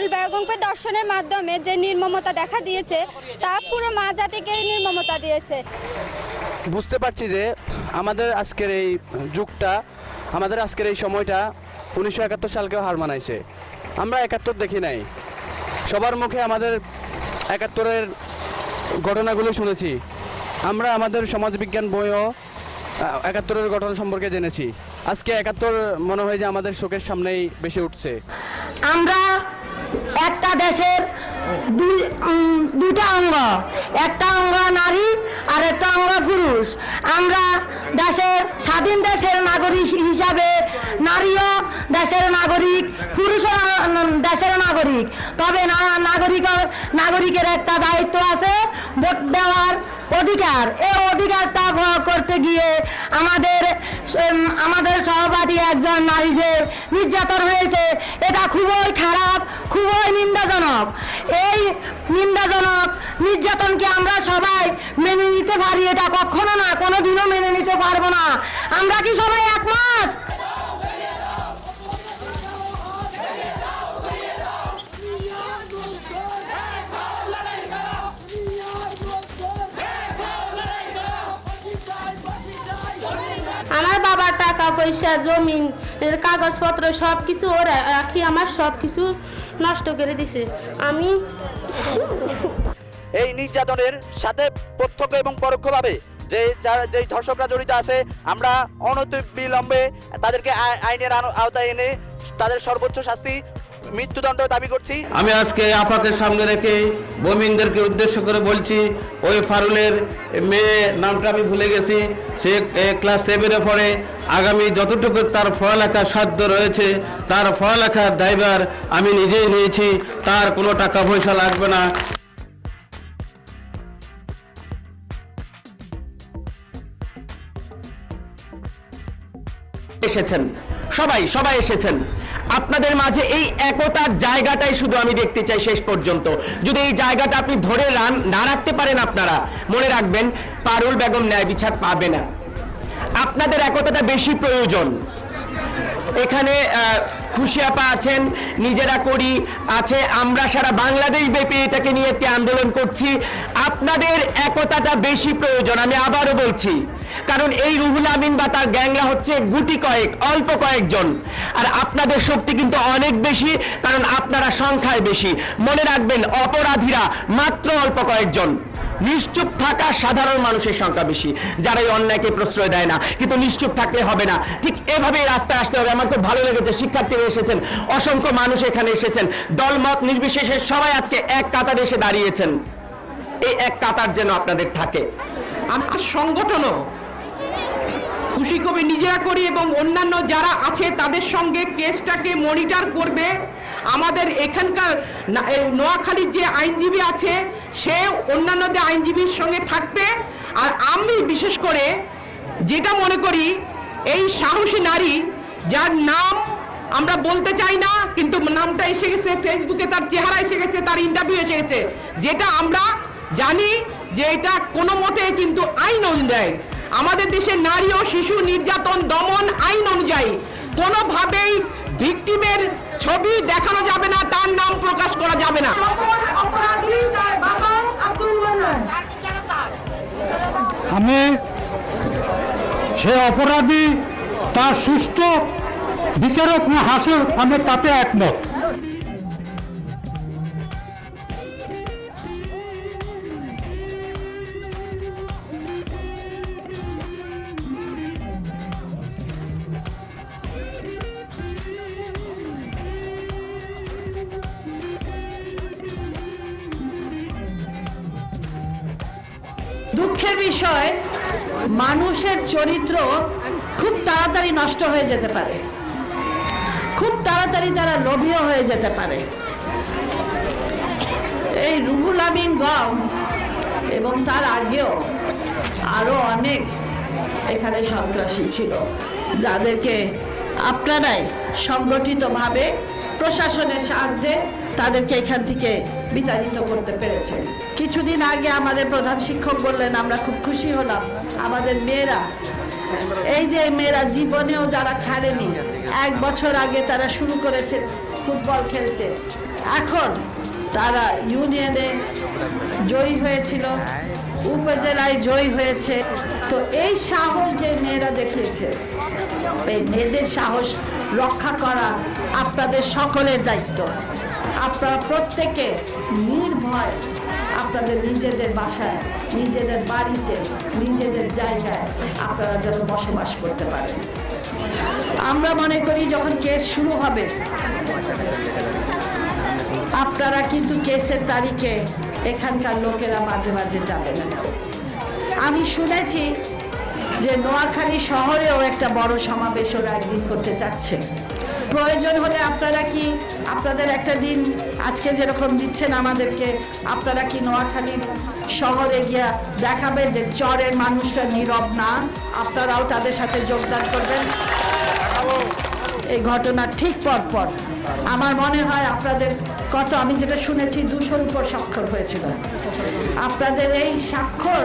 পারুল বেগমকে দর্শনের মাধ্যমে যে নির্মমতা দেখা দিয়েছে তা পুরো মা জাতিকেই নির্মমতা দিয়েছে। বুঝতে পারছি যে আমাদের আজকের এই যুগটা, আমাদের আজকের এই সময়টা 1971 সালকেও হার মানাইছে। আমরা 71 দেখি নাই, সবার মুখে আমাদের 71-এর ঘটনাগুলো শুনেছি। আমরা আমাদের সমাজবিজ্ঞান বইও 71-এর ঘটনা সম্পর্কে জেনেছি। আজকে 71 মনে হয় যে আমাদের চোখের সামনেই বেশি উঠছে। আমরা একটা দেশের দুইটা অঙ্গ, একটা অঙ্গ নারী আর একটা অঙ্গ পুরুষ। আমরা দেশের স্বাধীন দেশের নাগরিক হিসাবে নারীও দেশের নাগরিক, পুরুষও দেশের নাগরিক। তবে নাগরিকের একটা দায়িত্ব আছে, ভোট দেওয়ার অধিকার। এই অধিকারটা প্রয়োগ করতে গিয়ে আমাদের সহপাঠী একজন নারী যে নির্যাতন হয়েছে, এটা খুবই খারাপ, খুবই নিন্দাজনক। এই নিন্দাজনক নির্যাতনকে আমরা সবাই মেনে নিতে পারি? এটা কখনো না, কোনোদিনও মেনে নিতে পারবো না। আমরা কি সবাই একমত? আমার বাবার টাকা পয়সা, জমিন, কাগজপত্র সব কিছু ওরা রাখি আমার সব কিছু নষ্ট করে দিছে। আমি এই নির্যাতনের সাথে প্রত্যক্ষ এবং পরোক্ষভাবে যে ধর্ষকরা জড়িত আছে, আমরা অনতিবিলম্বে তাদেরকে আইনের আওতায় এনে তাদের সর্বোচ্চ শাস্তি মৃত্যুদণ্ড দাবি করছি। আমি আজকে আপাকে সামনে রেখে বমিনদেরকে উদ্দেশ্য করে বলছি, ওই ফারুলের মেয়ে, নামটা আমি ভুলে গেছি, সে ক্লাস 7-এ পড়ে। আগামী যতটুকু তার পড়ালেখার সাধ্য রয়েছে, তার পড়ালেখার দায়ভার আমি নিজেই নিয়েছি। তার কোনো টাকা পয়সা লাগবে না। এসেছেন সবাই এসেছেন। আপনাদের মাঝে এই একতার জায়গাটাই শুধু আমি দেখতে চাই শেষ পর্যন্ত। যদি এই জায়গাটা আপনি ধরে না রাখতে পারেন, আপনারা মনে রাখবেন পারুল বেগম ন্যায় বিচার পাবে না। আপনাদের একতাটা বেশি প্রয়োজন। এখানে খুশি আপা আছেন, নিজেরা করি আছে, আমরা সারা বাংলাদেশ ব্যাপী এটাকে নিয়ে একটি আন্দোলন করছি। আপনাদের একতাটা বেশি প্রয়োজন, আমি আবারও বলছি। কারণ এই রুহুল আমিন বা তার গ্যাংরা হচ্ছে গুটি কয়েক, অল্প কয়েকজন, আর আপনাদের শক্তি কিন্তু অনেক বেশি, কারণ আপনারা সংখ্যায় বেশি। মনে রাখবেন অপরাধীরা মাত্র অল্প কয়েকজন, নিশ্চুপ থাকা সাধারণ মানুষের সংখ্যা বেশি, যারা এই অন্যায়কে প্রশ্রয় দেয় না। কিন্তু নিশ্চুপ থাকলে হবে না, ঠিক এভাবে রাস্তায় আসতে হবে। আমার খুব ভালো লেগেছে, শিক্ষার্থীরা এসেছেন, অসংখ্য মানুষ এখানে এসেছেন, দলমত নির্বিশেষে সবাই আজকে এক কাতারে এসে দাঁড়িয়েছেন। এই এক কাতার যেন আপনাদের থাকে। আমার সংগঠনও খুশি কবি নিজেরা করি এবং অন্যান্য যারা আছে তাদের সঙ্গে কেসটাকে মনিটর করবে। আমাদের এখানকার নোয়াখালীর যে আইনজীবী আছে সে অন্যান্যদের আইনজীবীর সঙ্গে থাকবে। আর আমি বিশেষ করে যেটা মনে করি, এই সাহসী নারী যার নাম আমরা বলতে চাই না, কিন্তু নামটা এসে গেছে ফেসবুকে, তার চেহারা এসে গেছে, তার ইন্টারভিউ এসে গেছে, যেটা আমরা জানি যে এটা কোনো মতে কিন্তু আইন অনুযায়ী, আমাদের দেশের নারী ও শিশু নির্যাতন দমন আইন অনুযায়ী কোনোভাবেই ভিকটিমের ছবি দেখানো যাবে না, তার নাম প্রকাশ করা যাবে না। আমি সে অপরাধী তার সুষ্ঠু বিচারক না হাসর, আমি তাতে একমত। দুঃখের বিষয়, মানুষের চরিত্র খুব তাড়াতাড়ি নষ্ট হয়ে যেতে পারে, খুব তাড়াতাড়ি তারা লোভীও হয়ে যেতে পারে। এই রুহুল আমিন গম এবং তার আগেও আরো অনেক এখানে সন্ত্রাসী ছিল, যাদেরকে আপনারাই সংগঠিতভাবে প্রশাসনের সাহায্যে তাদেরকে এখান থেকে বিতাড়িত করতে পেরেছে। কিছুদিন আগে আমাদের প্রধান শিক্ষক বললেন, আমরা খুব খুশি হলাম, আমাদের মেয়েরা, এই যে মেয়েরা জীবনেও যারা খেলেনি, 1 বছর আগে তারা শুরু করেছে ফুটবল খেলতে, এখন তারা ইউনিয়নে জয়ী হয়েছিল, উপজেলায় জয়ী হয়েছে। তো এই সাহস যে মেয়েরা দেখিয়েছে, এই মেয়েদের সাহস রক্ষা করা আপনাদের সকলের দায়িত্ব। আপনারা প্রত্যেকে নির্ভয় আপনাদের নিজেদের বাসায়, নিজেদের বাড়িতে, নিজেদের জায়গায় আপনারা যেন বসবাস করতে পারেন। আমরা মনে করি যখন কেস শুরু হবে, আপনারা কিন্তু কেসের তারিখে এখানকার লোকেরা মাঝে মাঝে যাবেন। আমি শুনেছি যে নোয়াখালী শহরেও একটা বড় সমাবেশ ওরা একদিন করতে চাচ্ছে। প্রয়োজন হলে আপনারা কি আপনাদের একটা দিন আজকে যেরকম দিচ্ছেন আমাদেরকে, আপনারা কি নোয়াখালী শহরে গিয়া দেখাবেন যে চরের মানুষরা নীরব না, আপনারাও তাদের সাথে যোগদান করবেন? এই ঘটনার ঠিক পরপর আমার মনে হয় আপনাদের আমি যেটা শুনেছি 200-র উপর স্বাক্ষর হয়েছিল। আপনাদের এই স্বাক্ষর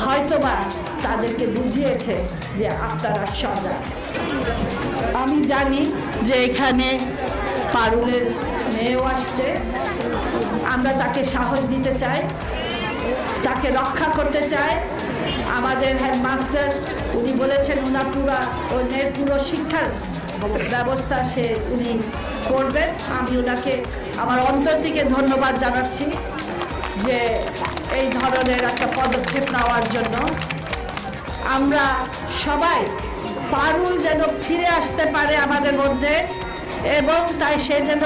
হয়তোবা তাদেরকে বুঝিয়েছে যে আপনারা সজাগ। আমি জানি যে এখানে পারুলের মেয়েও আসছে, আমরা তাকে সাহস দিতে চাই, তাকে রক্ষা করতে চাই। আমাদের হেডমাস্টার উনি বলেছেন ওনার পুরো শিক্ষার ব্যবস্থা উনি করবেন। আমি ওনাকে আমার অন্তর থেকে ধন্যবাদ জানাচ্ছি যে এই ধরনের একটা পদক্ষেপ নেওয়ার জন্য। আমরা সবাই পারুল যেন ফিরে আসতে পারে আমাদের মধ্যে, এবং তাই সে যেন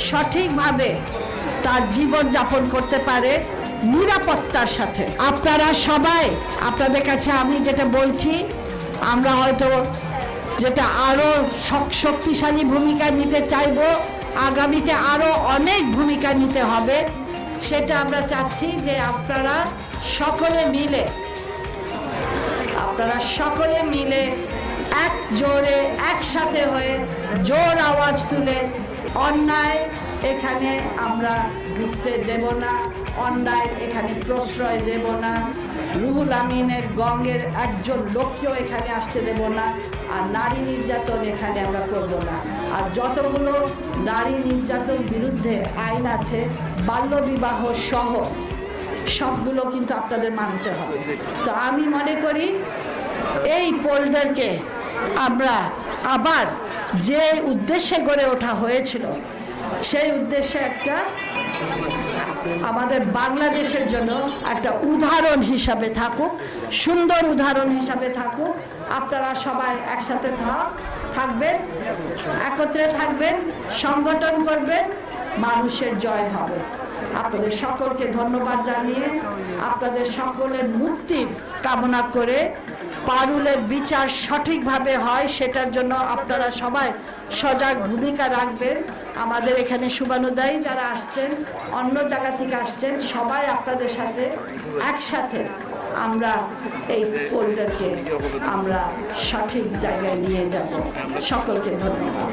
সঠিকভাবে তার জীবন যাপন করতে পারে নিরাপত্তার সাথে। আপনারা সবাই, আপনাদের কাছে আমি যেটা বলছি, আমরা হয়তো যেটা আরো শক্তিশালী ভূমিকা নিতে চাইব, আগামীতে আরো অনেক ভূমিকা নিতে হবে। সেটা আমরা চাচ্ছি যে আপনারা সকলে মিলে এক জোরে একসাথে হয়ে জোর আওয়াজ তুলে অন্যায় এখানে আমরা ঢুকতে দেব না, অন্যায় এখানে প্রশ্রয় দেব না। রুহুল আমিনের গঙ্গের একজন লোককেও এখানে আসতে দেব না, আর নারী নির্যাতন এখানে আমরা করব না। আর যতগুলো নারী নির্যাতন বিরুদ্ধে আইন আছে, বাল্যবিবাহ সহ সবগুলো কিন্তু আপনাদের মানতে হবে। তো আমি মনে করি এই পোল্ডারকে আমরা আবার যে উদ্দেশ্যে গড়ে ওঠা হয়েছিল, সেই উদ্দেশ্যে একটা আমাদের বাংলাদেশের জন্য একটা উদাহরণ হিসাবে থাকুক, সুন্দর উদাহরণ হিসাবে থাকুক। আপনারা সবাই একসাথে থাকবেন, একত্রে থাকবেন, সংগঠন করবেন, মানুষের জয় হবে। আপনাদের সকলকে ধন্যবাদ জানিয়ে, আপনাদের সকলের মুক্তির কামনা করে, পারুলের বিচার সঠিকভাবে হয় সেটার জন্য আপনারা সবাই সজাগ ভূমিকা রাখবেন। আমাদের এখানে শুভানুদায়ী যারা আসছেন, অন্য জায়গা থেকে আসছেন, সবাই আপনাদের সাথে একসাথে আমরা এই পোল্ডারকে আমরা সঠিক জায়গায় নিয়ে যাব। সকলকে ধন্যবাদ।